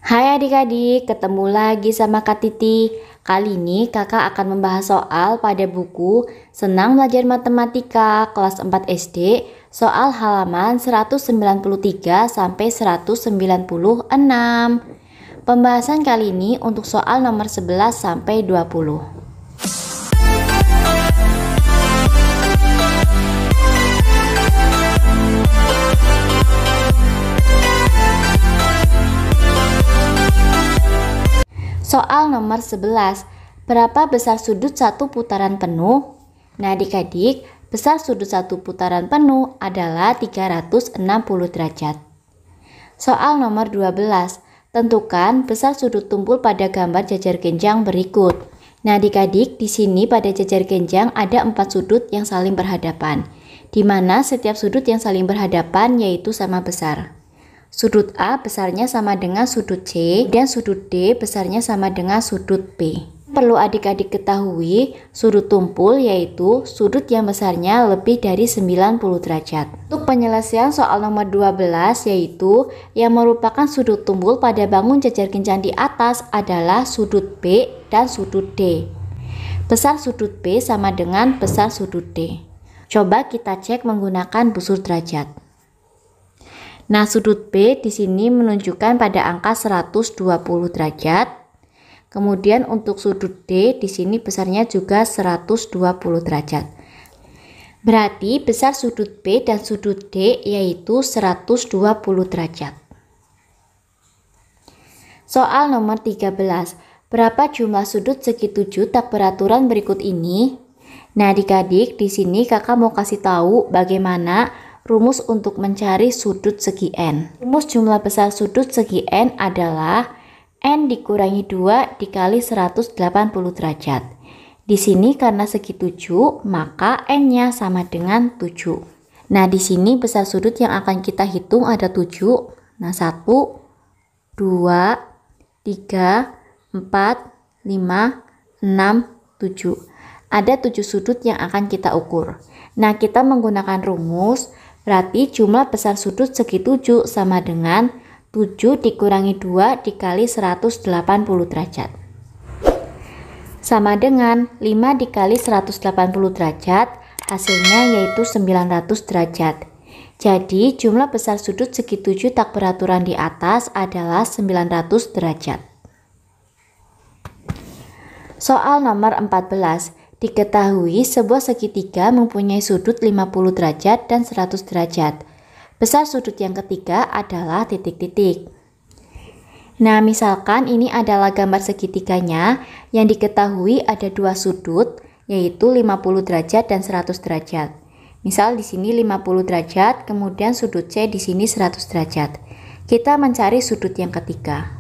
Hai adik-adik, ketemu lagi sama Kak Titi. Kali ini kakak akan membahas soal pada buku Senang Belajar Matematika kelas 4 SD, soal halaman 193 sampai 196. Pembahasan kali ini untuk soal nomor 11 sampai 20. Soal nomor 11, berapa besar sudut satu putaran penuh? Nah adik-adik, besar sudut satu putaran penuh adalah 360 derajat. Soal nomor 12, tentukan besar sudut tumpul pada gambar jajar genjang berikut. Nah adik-adik, di sini pada jajar genjang ada 4 sudut yang saling berhadapan, di mana setiap sudut yang saling berhadapan yaitu sama besar. Sudut A besarnya sama dengan sudut C dan sudut D besarnya sama dengan sudut B. Perlu adik-adik ketahui, sudut tumpul yaitu sudut yang besarnya lebih dari 90 derajat. Untuk penyelesaian soal nomor 12 yaitu yang merupakan sudut tumpul pada bangun jajar genjang di atas adalah sudut B dan sudut D. Besar sudut B sama dengan besar sudut D. Coba kita cek menggunakan busur derajat. Nah, sudut B di sini menunjukkan pada angka 120 derajat. Kemudian untuk sudut D di sini besarnya juga 120 derajat. Berarti besar sudut B dan sudut D yaitu 120 derajat. Soal nomor 13. Berapa jumlah sudut segi 7 tak beraturan berikut ini? Nah, adik-adik, di sini kakak mau kasih tahu bagaimana rumus untuk mencari sudut segi N. Rumus jumlah besar sudut segi N adalah N dikurangi 2 dikali 180 derajat. Di sini karena segi 7, maka N-nya sama dengan 7. Nah, di sini besar sudut yang akan kita hitung ada 7. Nah, 1, 2, 3, 4, 5, 6, 7. Ada 7 sudut yang akan kita ukur. Nah, kita menggunakan rumus, berarti jumlah besar sudut segi 7 sama dengan 7 dikurangi 2 dikali 180 derajat. Sama dengan 5 dikali 180 derajat, hasilnya yaitu 900 derajat. Jadi jumlah besar sudut segi 7 tak beraturan di atas adalah 900 derajat. Soal nomor 14. Diketahui sebuah segitiga mempunyai sudut 50 derajat dan 100 derajat. Besar sudut yang ketiga adalah titik-titik. Nah, misalkan ini adalah gambar segitiganya yang diketahui ada dua sudut, yaitu 50 derajat dan 100 derajat. Misal di sini 50 derajat, kemudian sudut C di sini 100 derajat. Kita mencari sudut yang ketiga.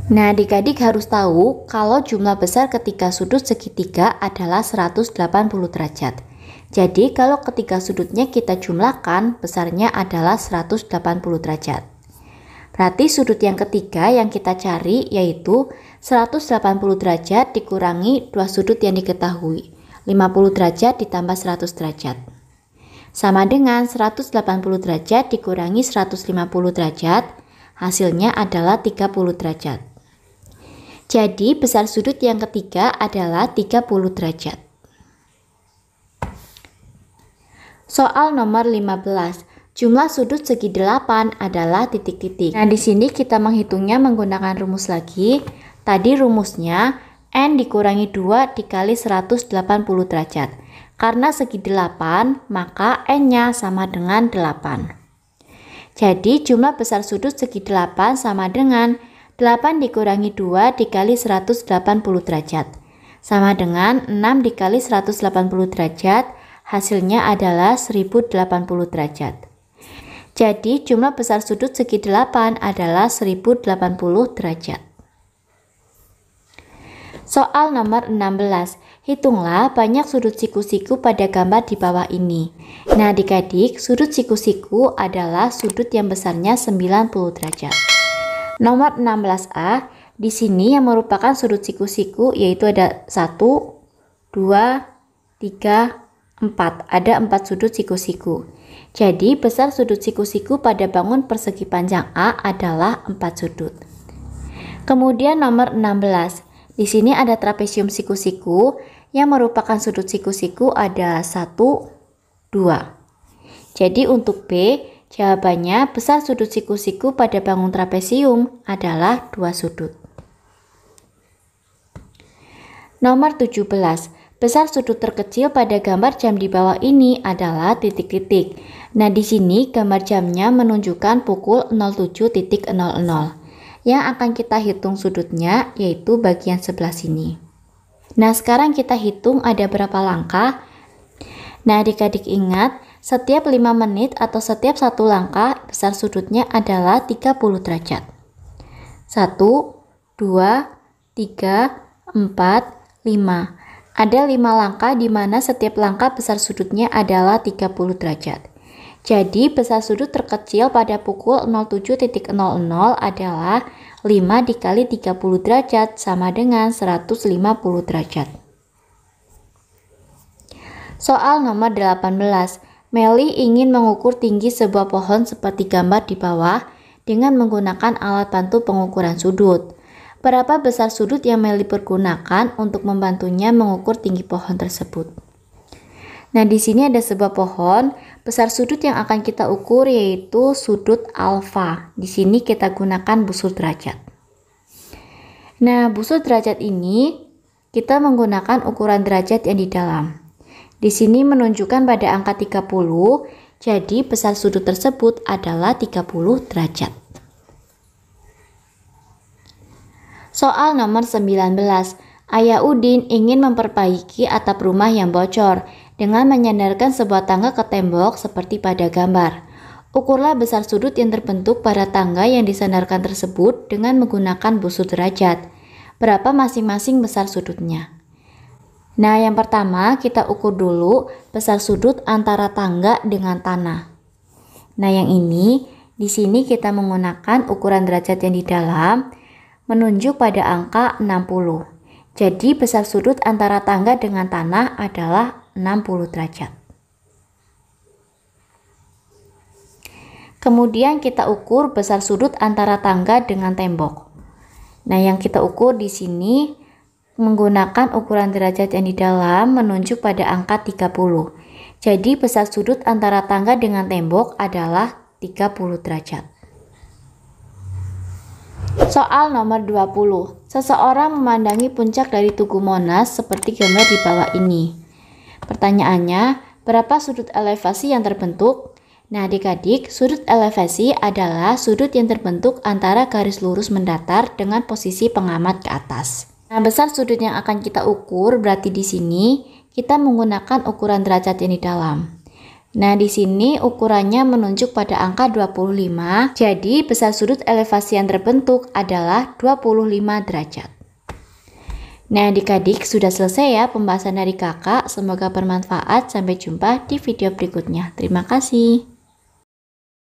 Nah, adik-adik harus tahu kalau jumlah besar ketika sudut segitiga adalah 180 derajat. Jadi, kalau ketika sudutnya kita jumlahkan, besarnya adalah 180 derajat. Berarti sudut yang ketiga yang kita cari yaitu 180 derajat dikurangi dua sudut yang diketahui. 50 derajat ditambah 100 derajat. Sama dengan 180 derajat dikurangi 150 derajat, hasilnya adalah 30 derajat. Jadi besar sudut yang ketiga adalah 30 derajat. Soal nomor 15. Jumlah sudut segi 8 adalah titik-titik. Nah, di sini kita menghitungnya menggunakan rumus lagi. Tadi rumusnya N dikurangi 2 dikali 180 derajat. Karena segi 8, maka N-nya sama dengan 8. Jadi jumlah besar sudut segi 8 sama dengan 8 dikurangi 2 dikali 180 derajat. Sama dengan 6 dikali 180 derajat, hasilnya adalah 1080 derajat. Jadi jumlah besar sudut segi 8 adalah 1080 derajat. Soal nomor 16. Hitunglah banyak sudut siku-siku pada gambar di bawah ini. Nah adik-adik, sudut siku-siku adalah sudut yang besarnya 90 derajat. Nomor 16A, di sini yang merupakan sudut siku-siku yaitu ada 1, 2, 3, 4. Ada 4 sudut siku-siku. Jadi besar sudut siku-siku pada bangun persegi panjang A adalah 4 sudut. Kemudian nomor 16. Di sini ada trapesium siku-siku yang merupakan sudut siku-siku ada 1, 2. Jadi untuk B, jawabannya besar sudut siku-siku pada bangun trapesium adalah 2 sudut. Nomor 17. Besar sudut terkecil pada gambar jam di bawah ini adalah titik-titik. Nah, di sini gambar jamnya menunjukkan pukul 07.00. Yang akan kita hitung sudutnya yaitu bagian sebelah sini. Nah, sekarang kita hitung ada berapa langkah. Nah, adik-adik ingat, setiap 5 menit atau setiap 1 langkah besar sudutnya adalah 30 derajat. 1, 2, 3, 4, 5. Ada 5 langkah di mana setiap langkah besar sudutnya adalah 30 derajat. Jadi besar sudut terkecil pada pukul 07.00 adalah 5 dikali 30 derajat sama dengan 150 derajat. Soal nomor 18. Meli ingin mengukur tinggi sebuah pohon seperti gambar di bawah dengan menggunakan alat bantu pengukuran sudut. Berapa besar sudut yang Meli pergunakan untuk membantunya mengukur tinggi pohon tersebut? Nah, di sini ada sebuah pohon, besar sudut yang akan kita ukur yaitu sudut alfa. Di sini kita gunakan busur derajat. Nah, busur derajat ini kita menggunakan ukuran derajat yang di dalam. Di sini menunjukkan pada angka 30, jadi besar sudut tersebut adalah 30 derajat. Soal nomor 19. Ayah Udin ingin memperbaiki atap rumah yang bocor dengan menyandarkan sebuah tangga ke tembok seperti pada gambar. Ukurlah besar sudut yang terbentuk pada tangga yang disandarkan tersebut dengan menggunakan busur derajat. Berapa masing-masing besar sudutnya? Nah, yang pertama kita ukur dulu besar sudut antara tangga dengan tanah. Nah, yang ini di sini kita menggunakan ukuran derajat yang di dalam menunjuk pada angka 60. Jadi besar sudut antara tangga dengan tanah adalah 60 derajat. Kemudian kita ukur besar sudut antara tangga dengan tembok. Nah, yang kita ukur di sini menggunakan ukuran derajat yang di dalam menunjuk pada angka 30. Jadi besar sudut antara tangga dengan tembok adalah 30 derajat. Soal nomor 20. Seseorang memandangi puncak dari Tugu Monas seperti gambar di bawah ini. Pertanyaannya, berapa sudut elevasi yang terbentuk? Nah, adik-adik, sudut elevasi adalah sudut yang terbentuk antara garis lurus mendatar dengan posisi pengamat ke atas. Nah, besar sudut yang akan kita ukur berarti di sini kita menggunakan ukuran derajat yang di dalam. Nah, di sini ukurannya menunjuk pada angka 25. Jadi, besar sudut elevasi yang terbentuk adalah 25 derajat. Nah, adik-adik sudah selesai ya pembahasan dari kakak. Semoga bermanfaat. Sampai jumpa di video berikutnya. Terima kasih.